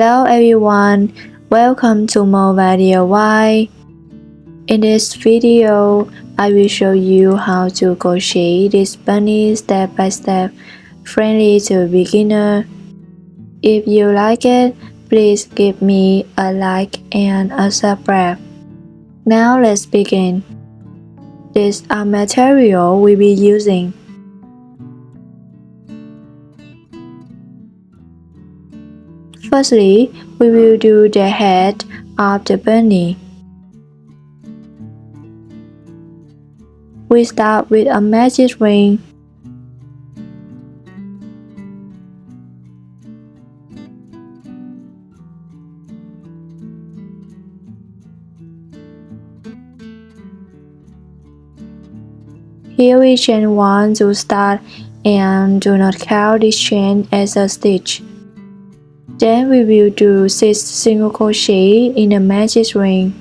Hello everyone, welcome to Mova DIY. In this video, I will show you how to crochet this bunny step by step, friendly to beginner. If you like it, please give me a like and a subscribe. Now let's begin. These are material we'll be using. Firstly, we will do the head of the bunny. We start with a magic ring. Here we chain 1 to start and do not count this chain as a stitch. Then we will do 6 single crochet in the magic ring.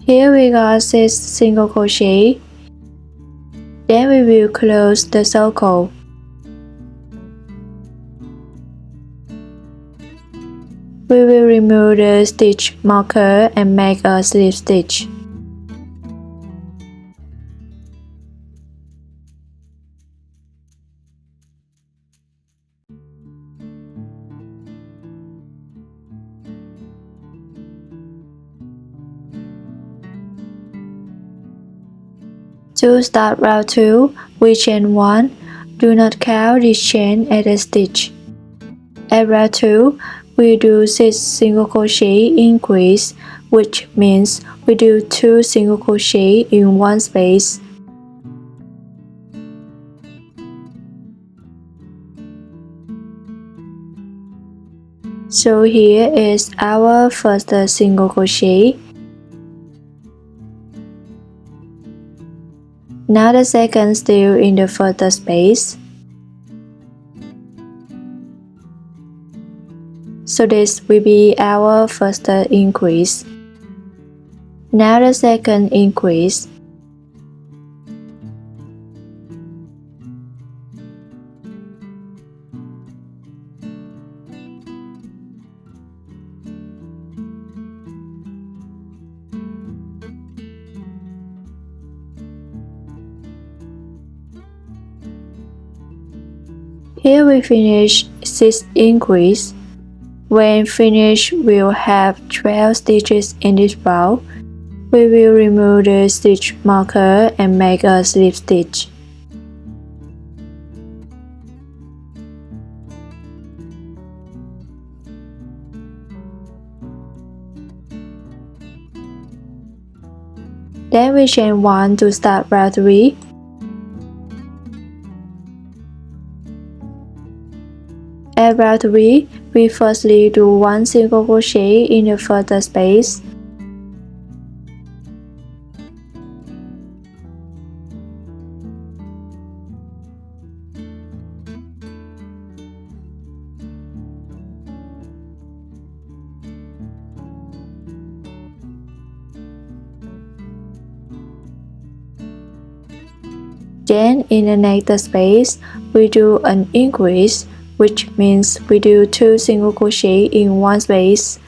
Here we got 6 single crochet. Then we will close the circle. We will remove the stitch marker and make a slip stitch. To start round 2, we chain 1. Do not count this chain as a stitch. At round 2, we do 6 single crochet increase, which means we do 2 single crochet in one space. So here is our first single crochet. Now the second still in the first space. So this will be our first increase. Now the second increase. Here we finish 6 increase. When finished, we'll have 12 stitches in this row. We will remove the stitch marker and make a slip stitch. Then we chain 1 to start round 3. At round 3, we firstly do 1 single crochet in the first space. Then in the next space, we do an increase, which means we do 2 single crochet in one space.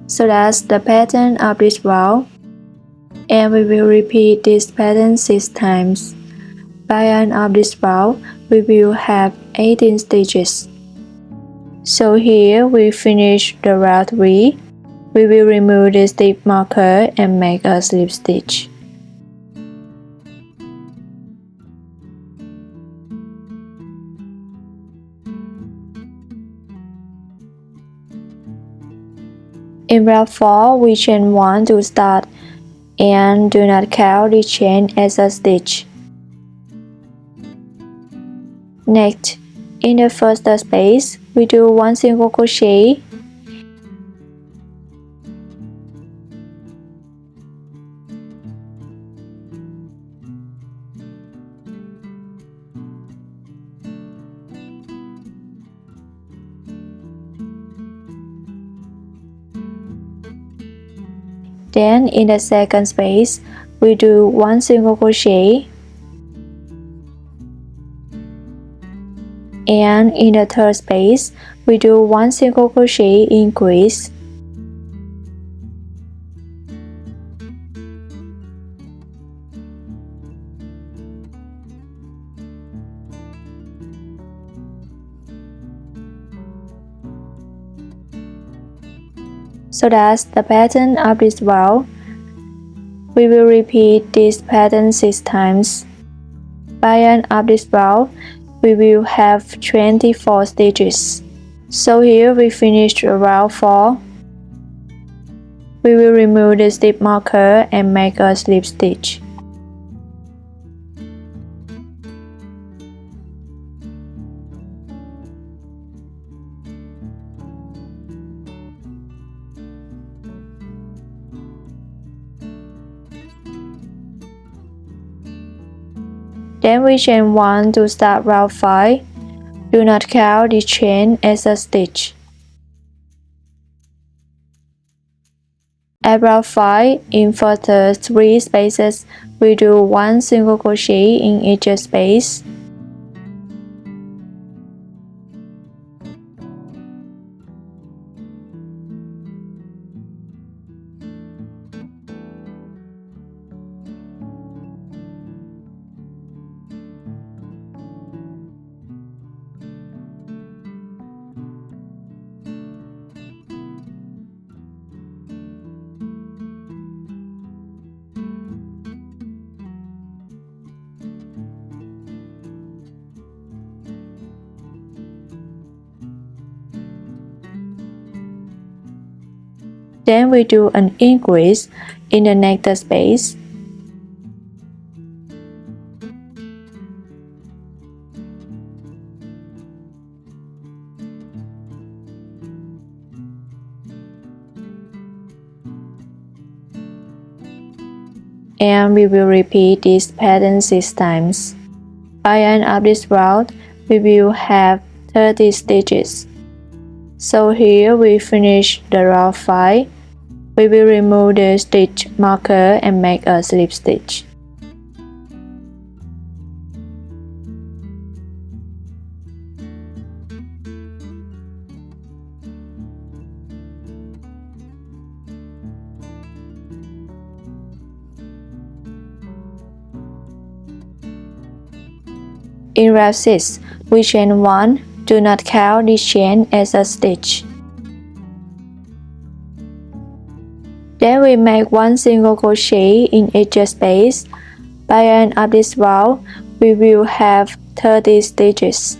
So that's the pattern of this row, and we will repeat this pattern 6 times. By the end of this round, we will have 18 stitches. So here we finish the round 3. We will remove the stitch marker and make a slip stitch. In round 4, we chain 1 to start and do not count the chain as a stitch. Next, in the first space, we do 1 single crochet. Then in the second space, we do 1 single crochet. And in the third space, we do 1 single crochet increase. So that's the pattern of this round. We will repeat this pattern 6 times. By the end of this round, we will have 24 stitches. So here we finished round 4. We will remove the stitch marker and make a slip stitch. Then we chain 1 to start round 5. Do not count the chain as a stitch. At round 5, in further 3 spaces, we do 1 single crochet in each space. Then we do an increase in the next space. And we will repeat this pattern 6 times. By the end of this round, we will have 30 stitches. So here we finish the round 5. We will remove the stitch marker and make a slip stitch. In round 6, we chain 1. Do not count the chain as a stitch. Then we make 1 single crochet in each space. By the end of this round, we will have 30 stitches.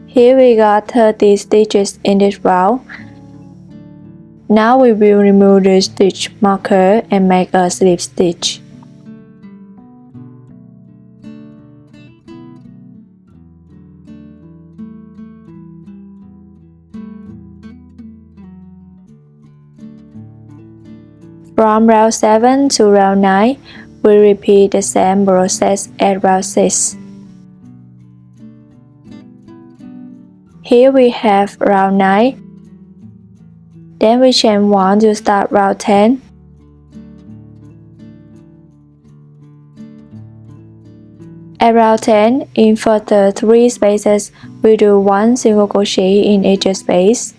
Here we got 30 stitches in this round. Now we will remove the stitch marker and make a slip stitch. From round 7 to round 9, we repeat the same process at round 6. Here we have round 9. Then we chain 1 to start round 10. At round 10, in further 3 spaces, we do 1 single crochet in each space.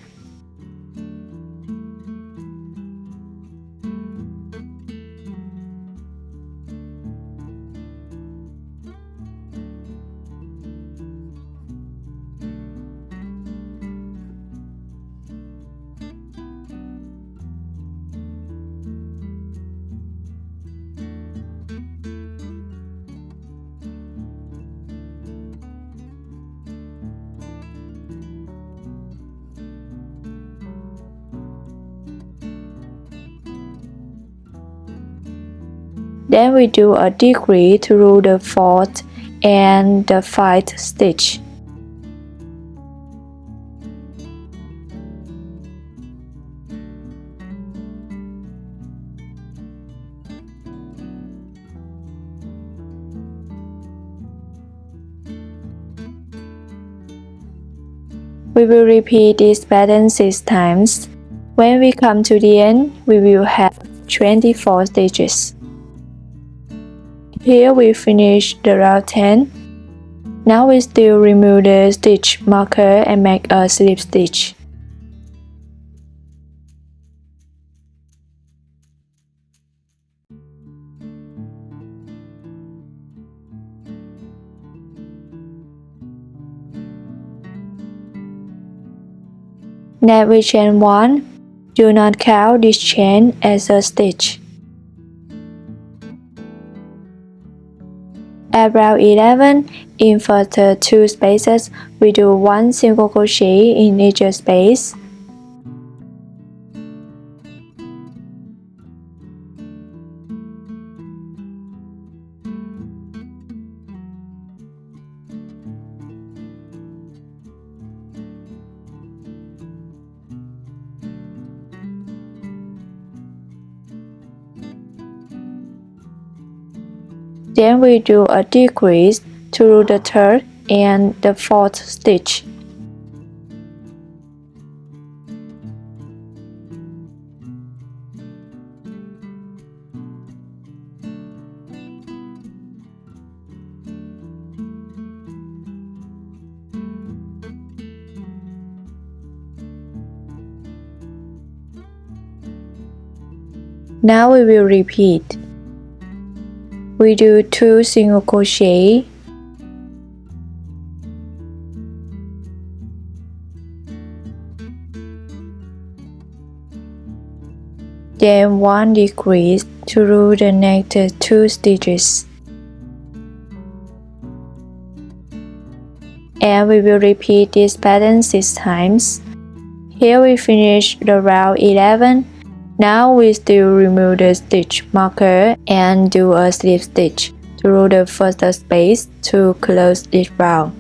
Then we do a decrease through the 4th and the 5th stitch. We will repeat this pattern 6 times. When we come to the end, we will have 24 stitches. Here we finish the round 10. Now we still remove the stitch marker and make a slip stitch. Next we chain 1. Do not count this chain as a stitch. At round 11, in further 2 spaces, we do 1 single crochet in each space. Then we do a decrease through the 3rd and the 4th stitch. Now we will repeat. We do 2 single crochet, then 1 decrease through the next 2 stitches, and we will repeat this pattern 6 times. Here we finish the round 11. Now we still remove the stitch marker and do a slip stitch through the first space to close this round.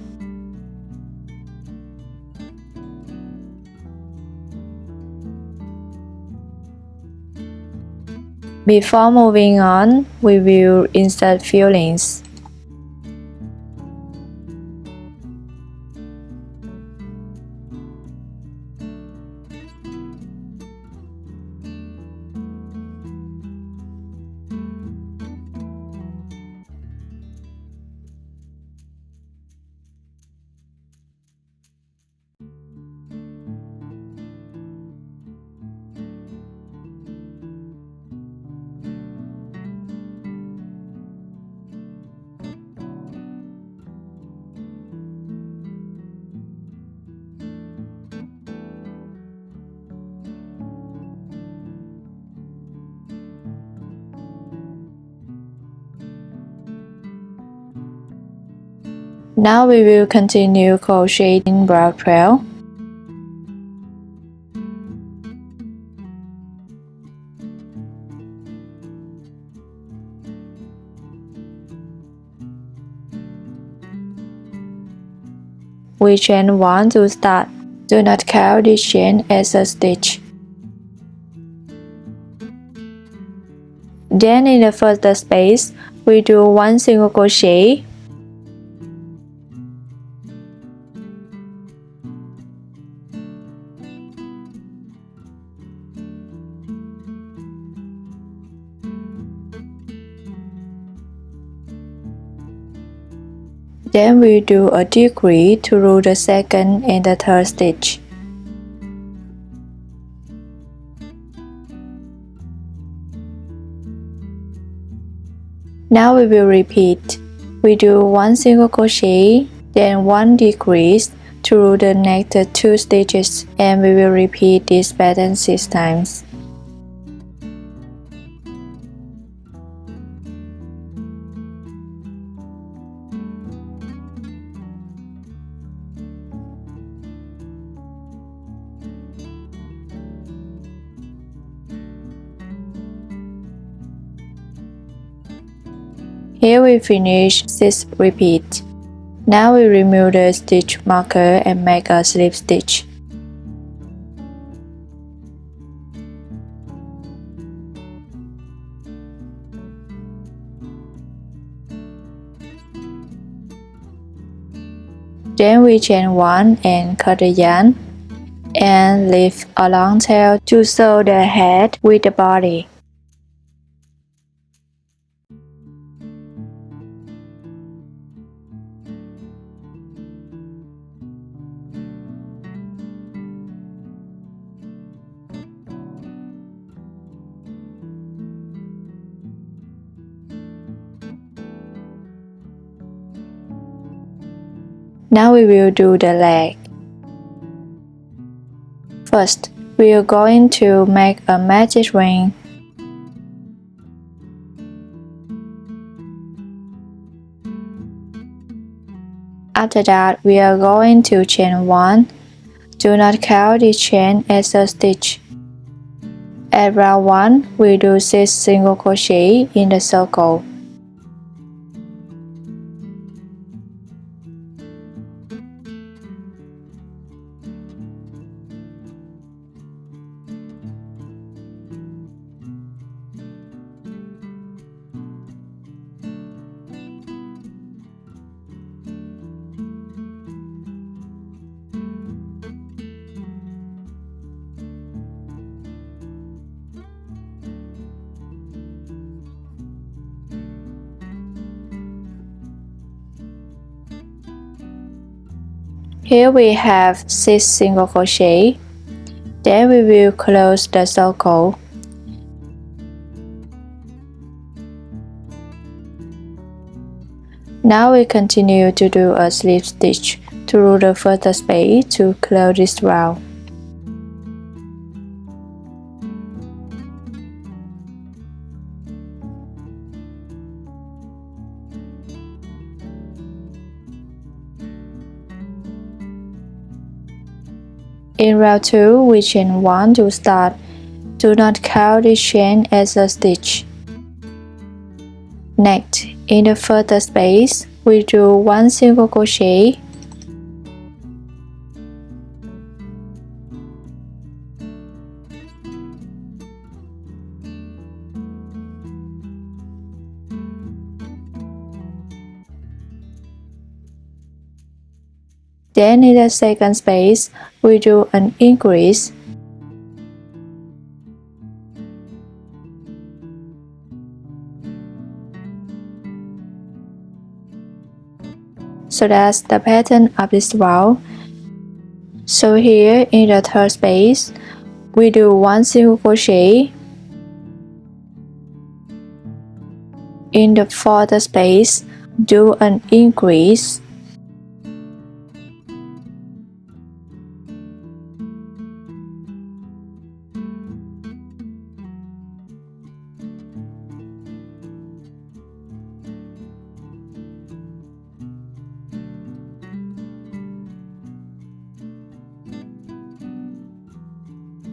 Before moving on, we will insert fillings. Now we will continue crocheting round 12. We chain 1 to start. Do not count this chain as a stitch. Then in the first space, we do 1 single crochet. Then we do a decrease through the second and the third stitch. Now we will repeat. We do 1 single crochet, then 1 decrease through the next 2 stitches, and we will repeat this pattern 6 times. Here we finish 6 repeats. Now we remove the stitch marker and make a slip stitch. Then we chain 1 and cut the yarn and leave a long tail to sew the head with the body. Now we will do the leg. First, we are going to make a magic ring. After that, we are going to chain 1. Do not count this chain as a stitch. At round 1, we do 6 single crochet in the circle. Here we have 6 single crochet. Then we will close the circle. Now we continue to do a slip stitch through the first space to close this round. In round 2, we chain 1 to start. Do not count this chain as a stitch. Next, in the first space, we do 1 single crochet. Then in the second space, we do an increase. So that's the pattern of this round. So here in the third space, we do 1 single crochet. In the fourth space, do an increase.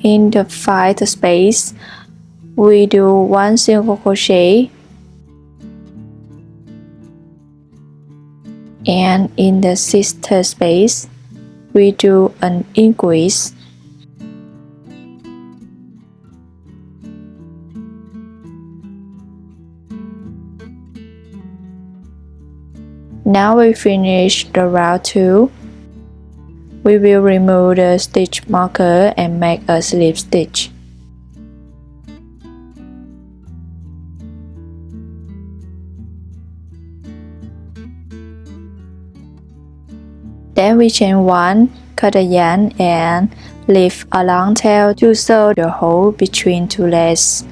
In the fifth space, we do 1 single crochet, and in the sixth space, we do an increase. Now we finish the round 2. We will remove the stitch marker and make a slip stitch. Then we chain 1, cut a yarn and leave a long tail to sew the hole between 2 legs.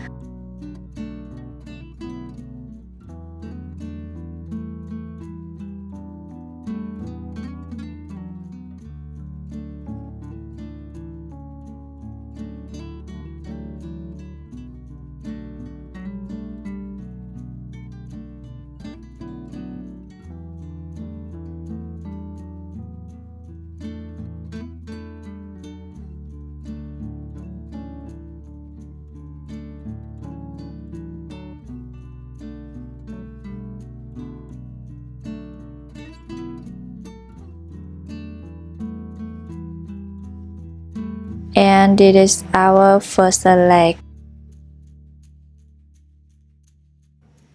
And this is our first leg.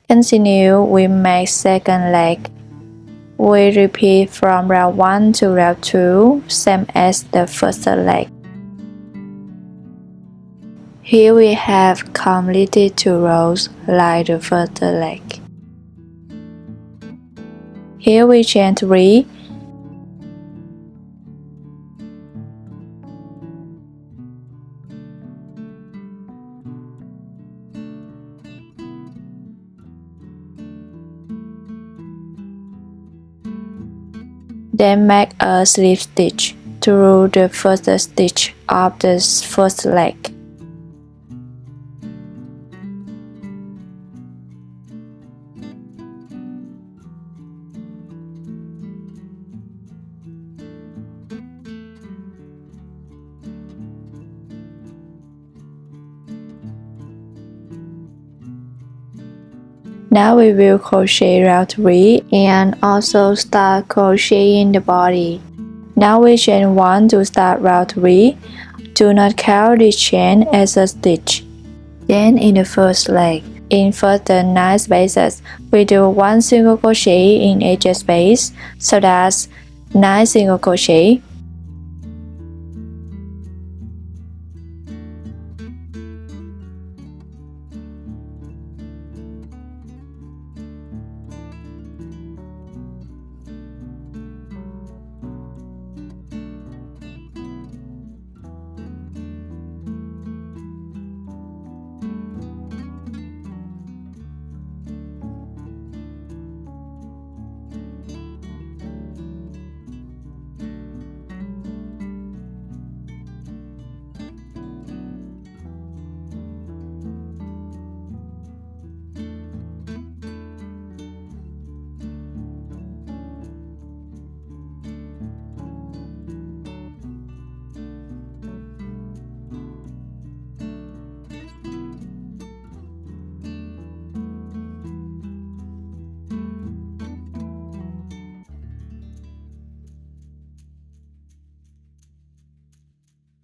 Continue, we make second leg. We repeat from round 1 to round 2, same as the first leg. Here we have completed 2 rows like the first leg. Here we chain 3. Then make a slip stitch through the first stitch of the first leg. Now we will crochet round 3 and also start crocheting the body. Now we chain 1 to start round 3. Do not count this chain as a stitch. Then in the first leg, in first 9 spaces, we do 1 single crochet in each space, so that's 9 single crochet.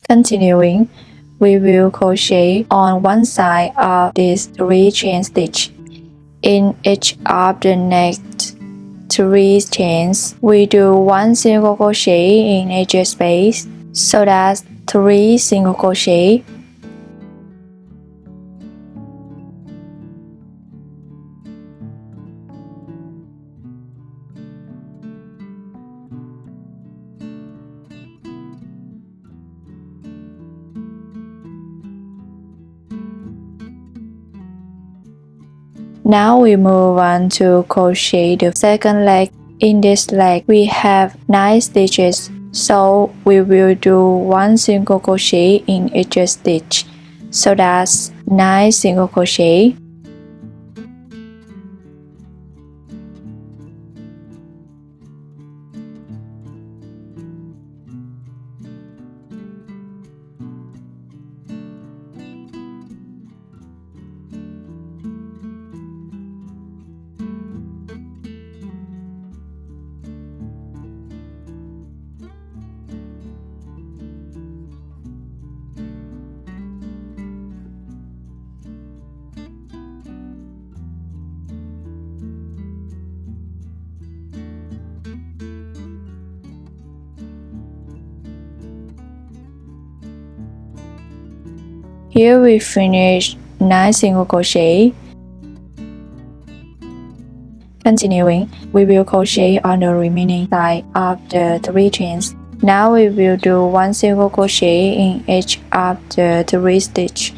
Continuing, we will crochet on one side of these 3 chain stitch. In each of the next 3 chains, we do 1 single crochet in each space, so that's 3 single crochet. Now we move on to crochet the second leg. In this leg, we have 9 stitches, so we will do 1 single crochet in each stitch, so that's 9 single crochet. Here we finish 9 single crochet. Continuing, we will crochet on the remaining side of the 3 chains. Now we will do 1 single crochet in each of the 3 stitches.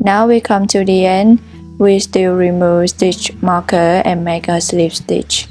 Now we come to the end, we still remove stitch marker and make a slip stitch.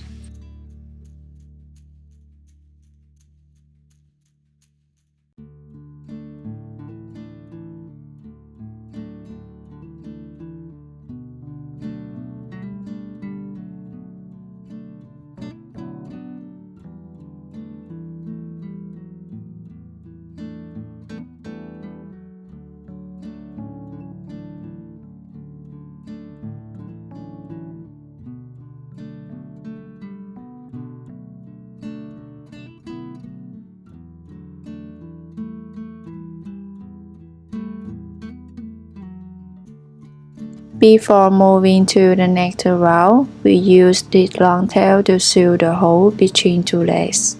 Before moving to the next round, we use this long tail to sew the hole between 2 legs.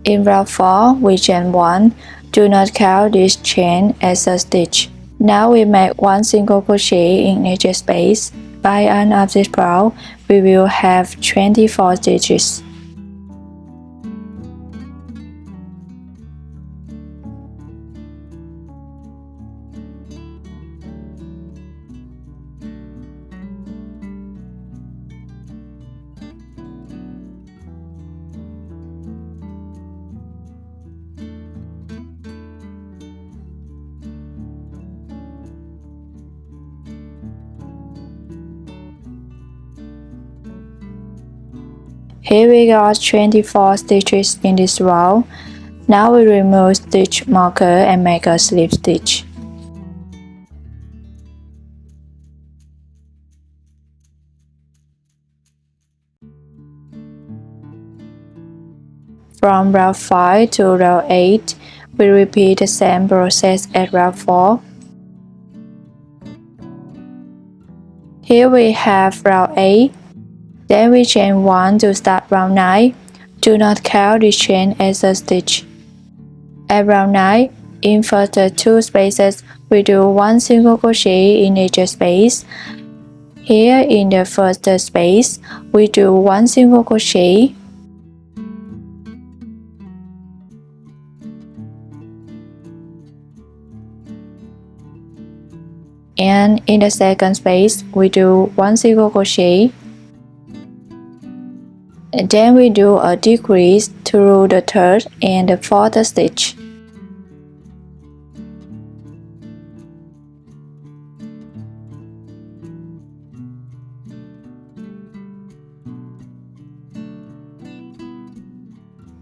In round 4, we chain 1. Do not count this chain as a stitch. Now we make 1 single crochet in each space. By the end of this round, we will have 24 stitches. Here we got 24 stitches in this row. Now we remove stitch marker and make a slip stitch. From round 5 to round 8, we repeat the same process as round 4. Here we have round 8. Then we chain 1 to start round 9. Do not count this chain as a stitch. At round 9, in first 2 spaces, we do 1 single crochet in each space. Here in the first space, we do 1 single crochet. And in the second space, we do 1 single crochet. And then we do a decrease through the third and the fourth stitch.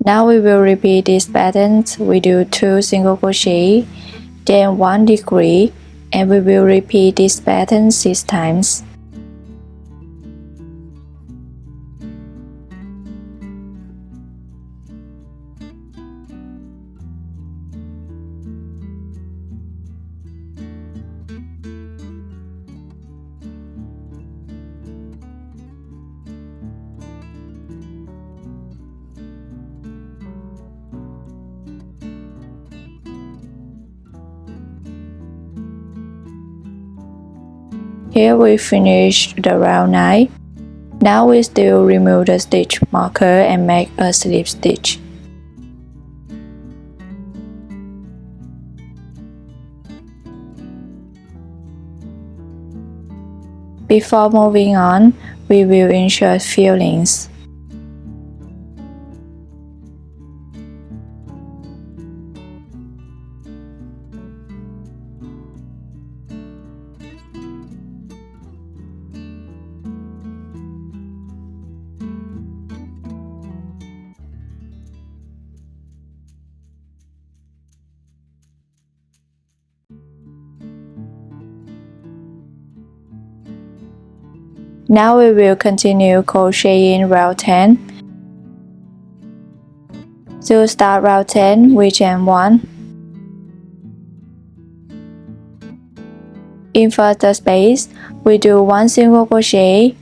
Now we will repeat this pattern. We do 2 single crochet, then 1 decrease, and we will repeat this pattern 6 times. Here we finish the round 9. Now we still remove the stitch marker and make a slip stitch. Before moving on, we will insert fillings. Now we will continue crocheting row 10. To start row 10, we chain 1. Insert the space, we do 1 single crochet.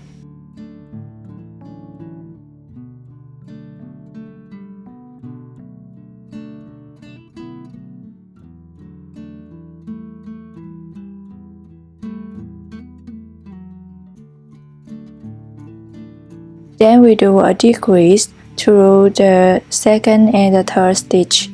Then we do a decrease through the second and the third stitch.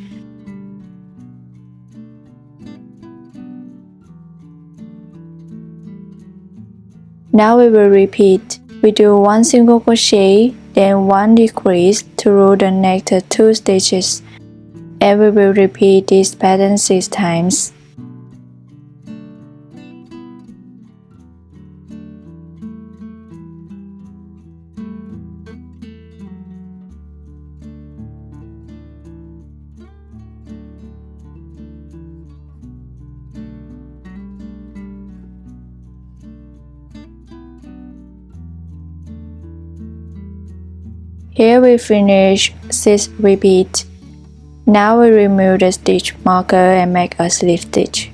Now we will repeat. We do 1 single crochet, then 1 decrease through the next 2 stitches, and we will repeat this pattern 6 times. Here we finish 6 repeats. Now we remove the stitch marker and make a slip stitch.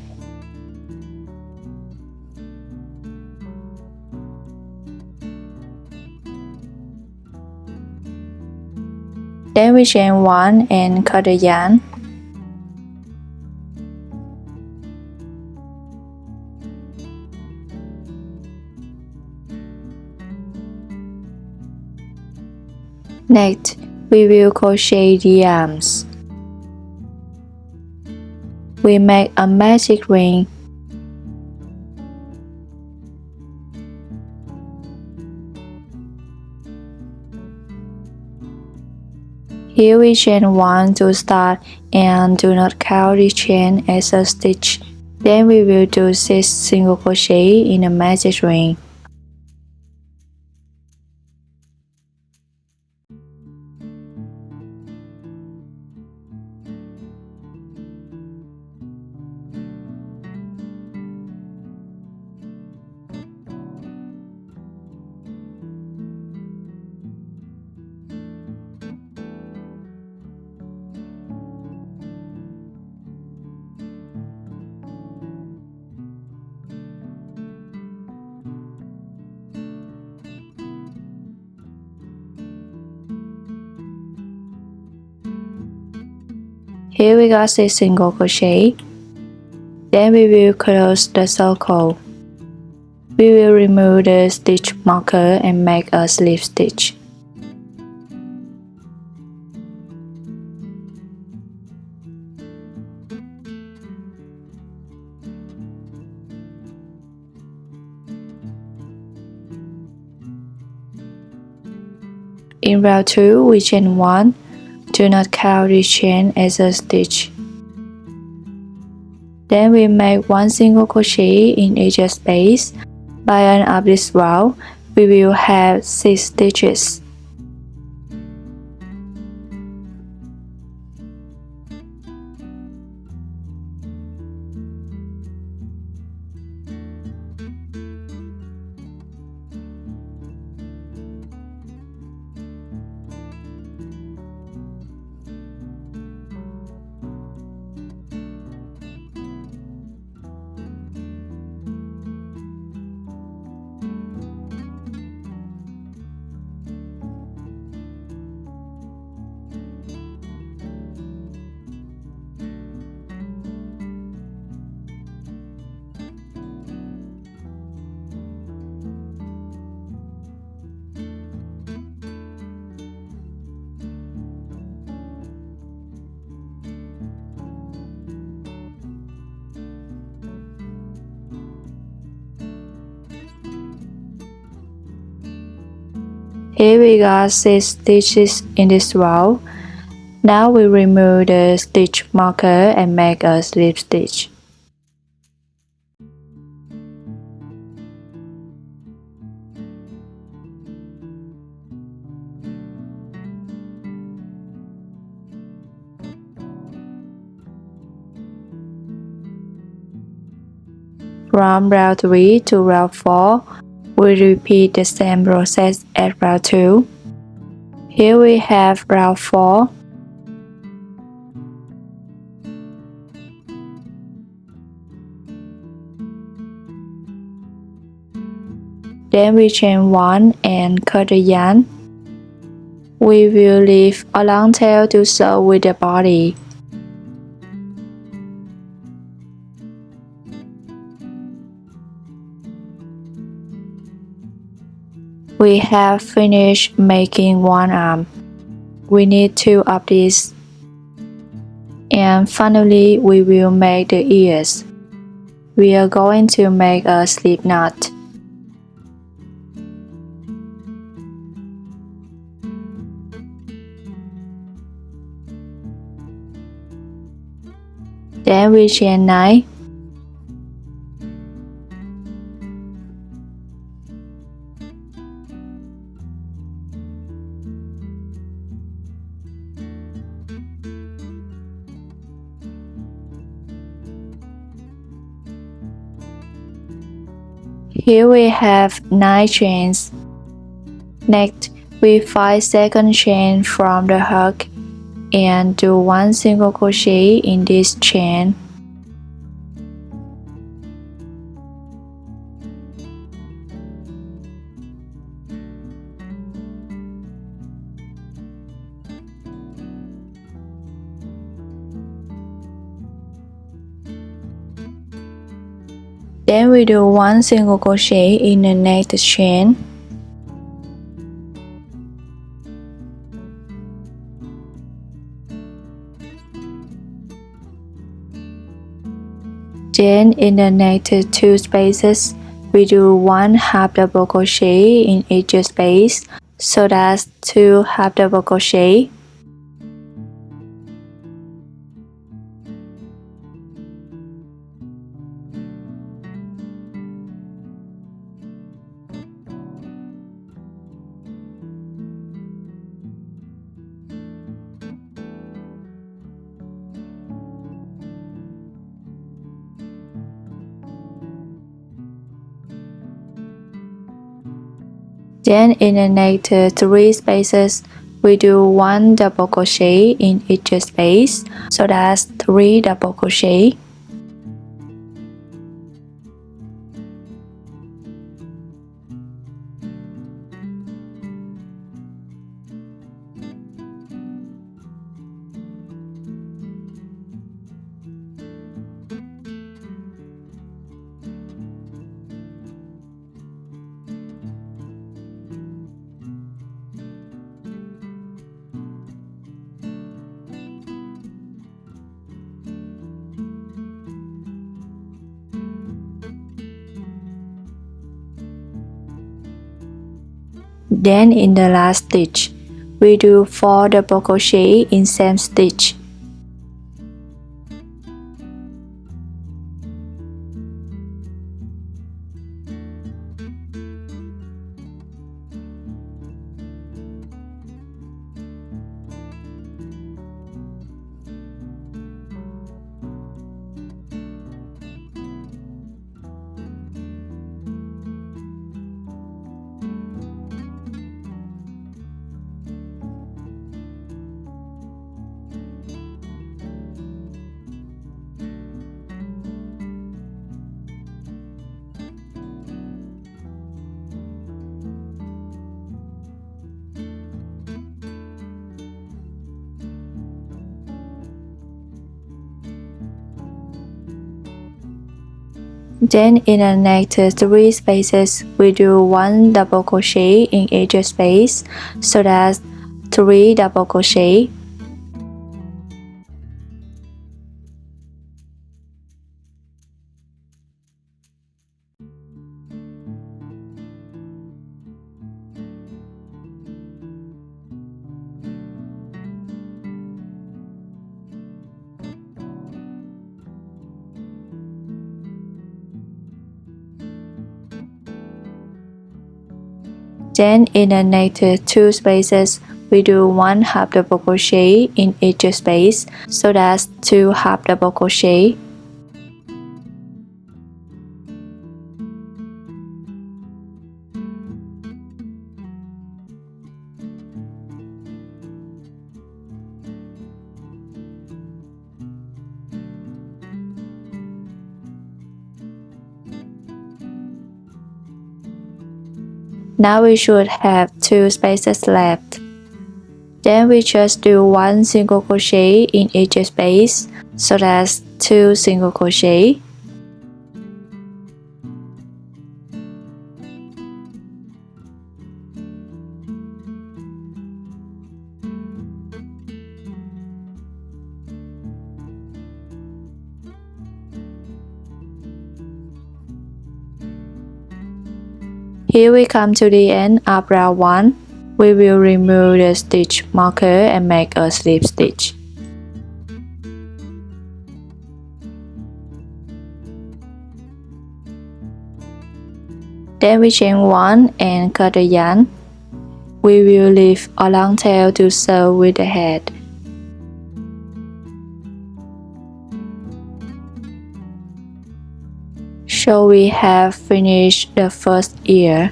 Then we chain 1 and cut the yarn. Next, we will crochet the arms. We make a magic ring. Here we chain 1 to start and do not count the chain as a stitch. Then we will do 6 single crochet in a magic ring. Here we got 6 single crochet. Then we will close the circle. We will remove the stitch marker and make a slip stitch. In row 2, we chain 1. Do not count the chain as a stitch. Then we make 1 single crochet in each space. By the end of this row, we will have 6 stitches. Here we got 6 stitches in this row. Now we remove the stitch marker and make a slip stitch. From row 3 to row 4, we repeat the same process as row 2. Here we have row 4. Then we chain 1 and cut the yarn. We will leave a long tail to sew with the body. We have finished making one arm. We need 2 of these. And finally, we will make the ears. We are going to make a slip knot. Then we chain 9. Here we have 9 chains. Next, we find second chain from the hook and do 1 single crochet in this chain. Then we do 1 single crochet in the next chain. Then in the next 2 spaces, we do 1 half double crochet in each space, so that's 2 half double crochet. Then in the next 3 spaces, we do 1 double crochet in each space, so that's 3 double crochet. Then in the last stitch, we do 4 double crochet in same stitch. Then in the next 3 spaces, we do 1 double crochet in each space, so that's 3 double crochet. Then in the next 2 spaces, we do 1 half double crochet in each space, so that's 2 half double crochet. Now we should have 2 spaces left. Then we just do 1 single crochet in each space, so that's 2 single crochet. Here we come to the end of round 1. We will remove the stitch marker and make a slip stitch. Then we chain 1 and cut the yarn. We will leave a long tail to sew with the head. So we have finished the first ear.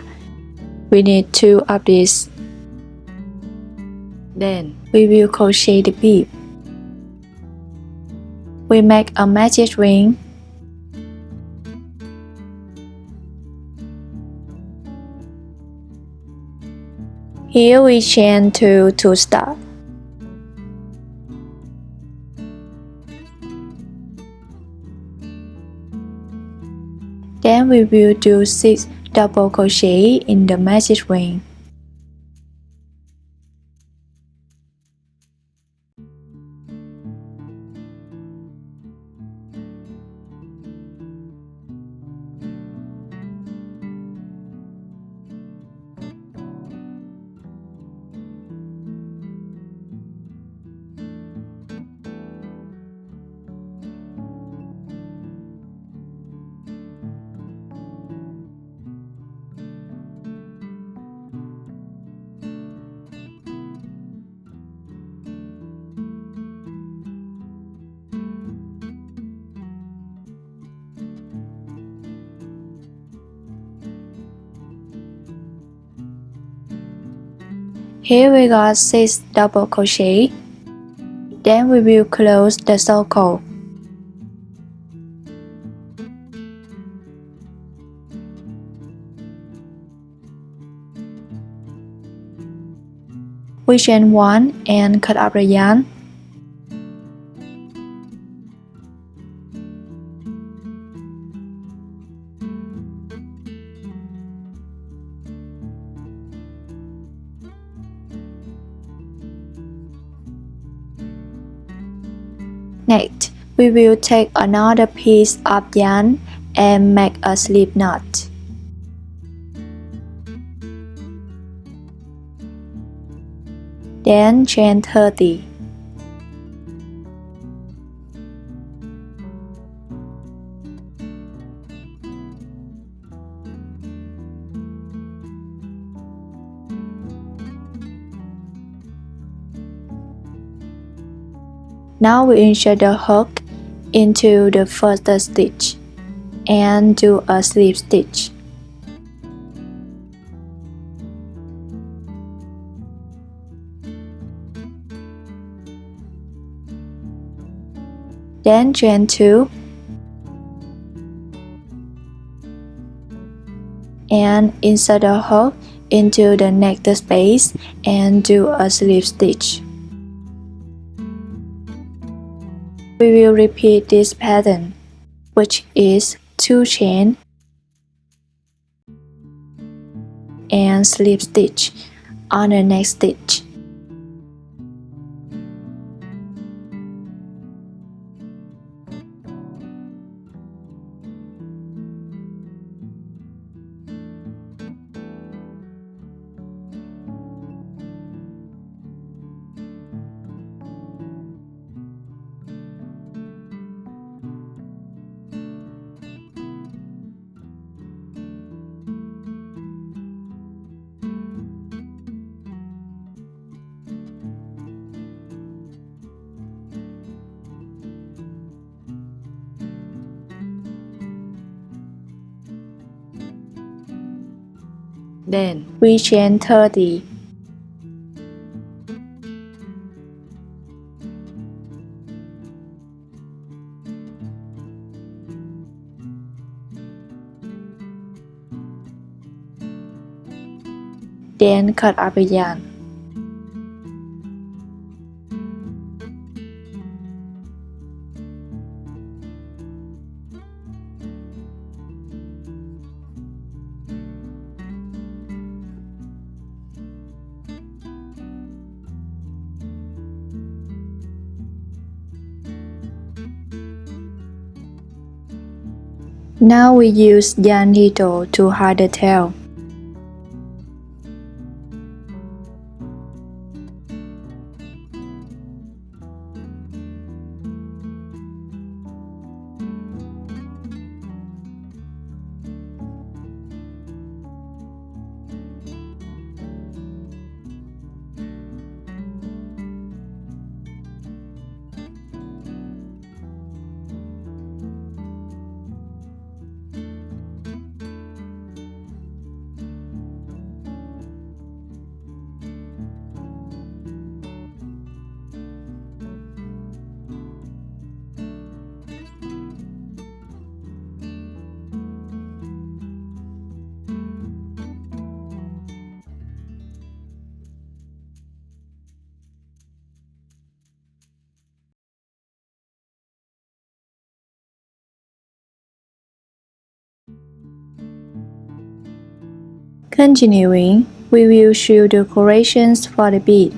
We need 2 of these. Then we will crochet the bead. We make a magic ring. Here we chain 2 to start. Then we will do 6 double crochet in the magic ring. Here we got 6 double crochet. Then we will close the circle. We chain 1 and cut up the yarn. Next, we will take another piece of yarn and make a slip knot. Then chain 30. Now we insert the hook into the first stitch and do a slip stitch. Then chain 2 and insert the hook into the next space and do a slip stitch. We will repeat this pattern, which is 2 chain and slip stitch on the next stitch. Then we chain 30. Then cut up a yarn. Now we use yarn needle to hide the tail. Continuing, we will show decorations for the bead.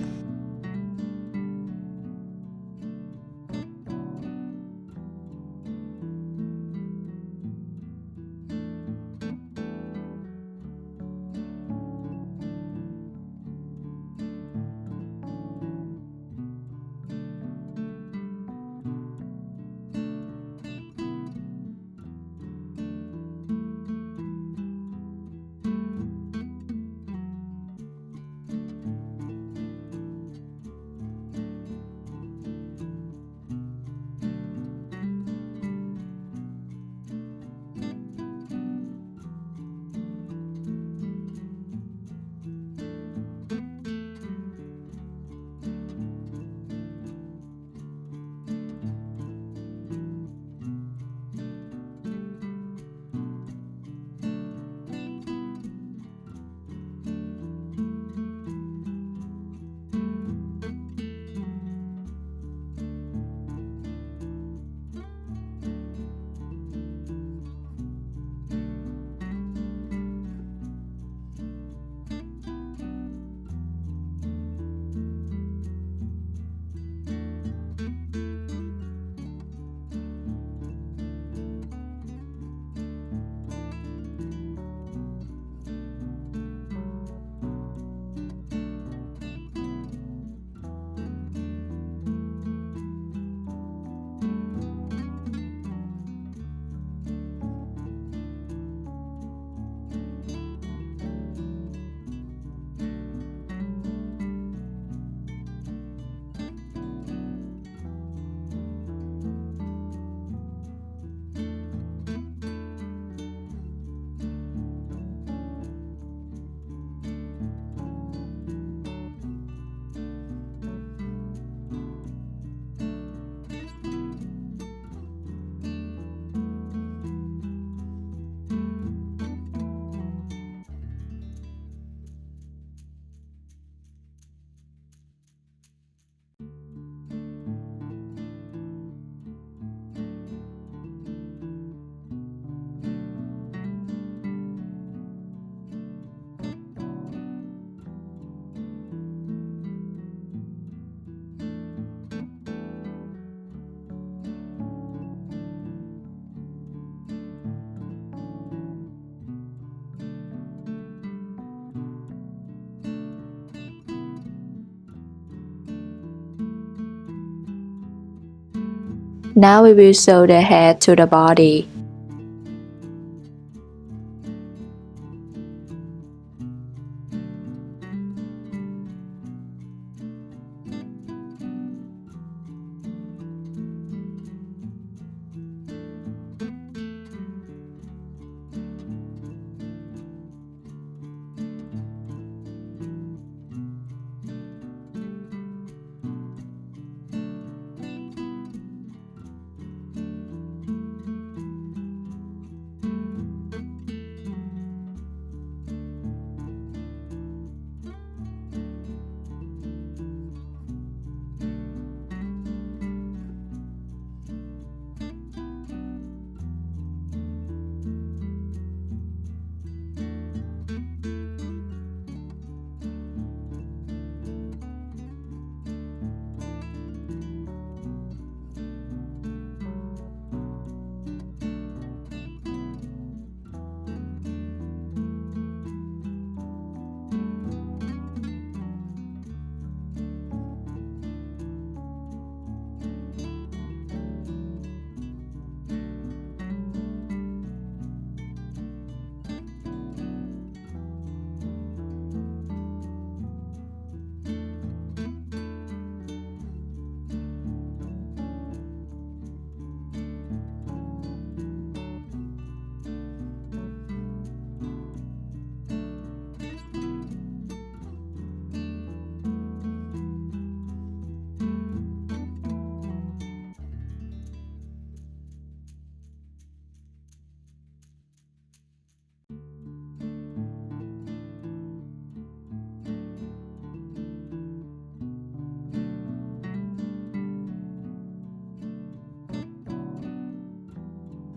Now we will sew the head to the body.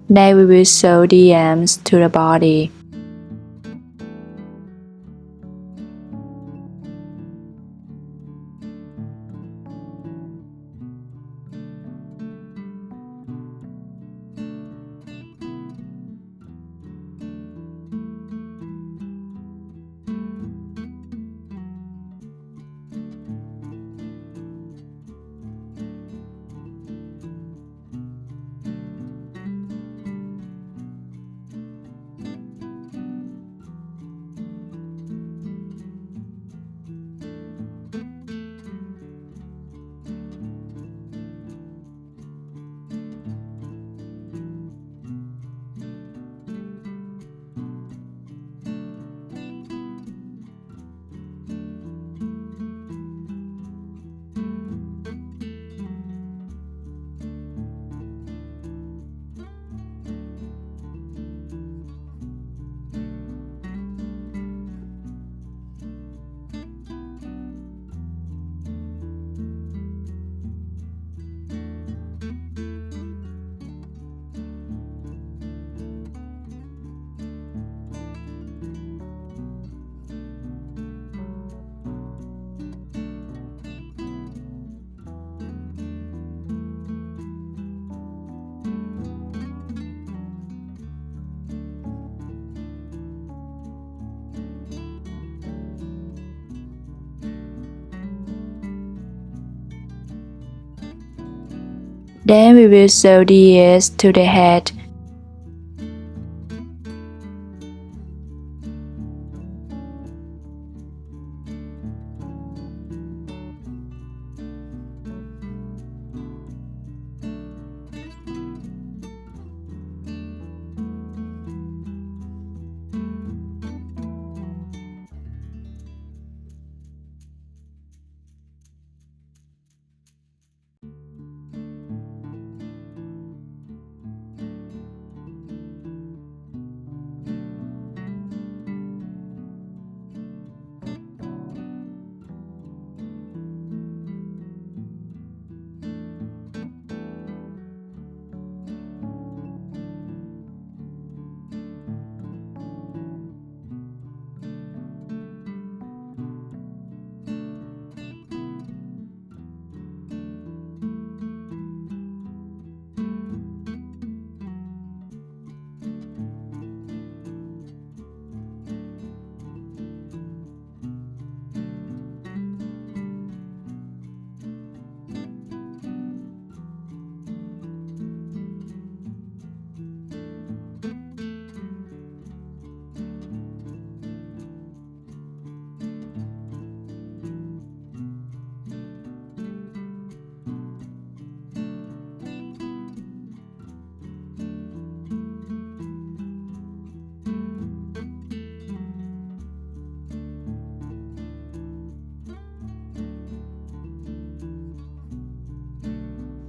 Then we will sew the arms to the body. Then we will sew the ears to the head.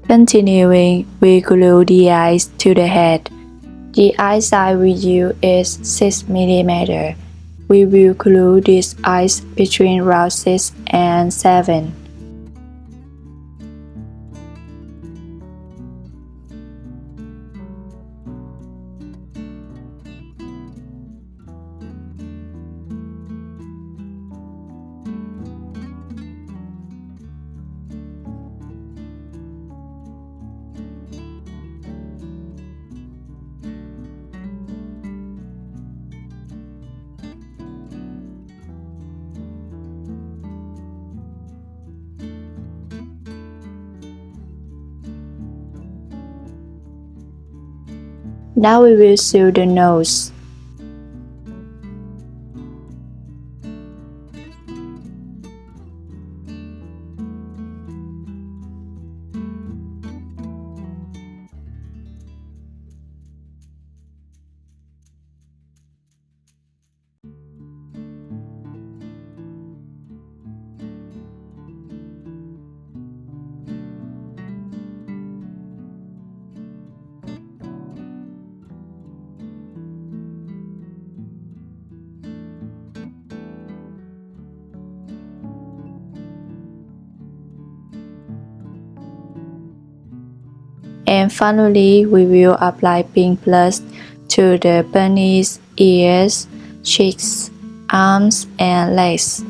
Continuing, we glue the eyes to the head. The eye size we use is 6 mm. We will glue these eyes between round 6 and 7. Now we will sew the nose. And finally, we will apply pink blush to the bunny's ears, cheeks, arms, and legs.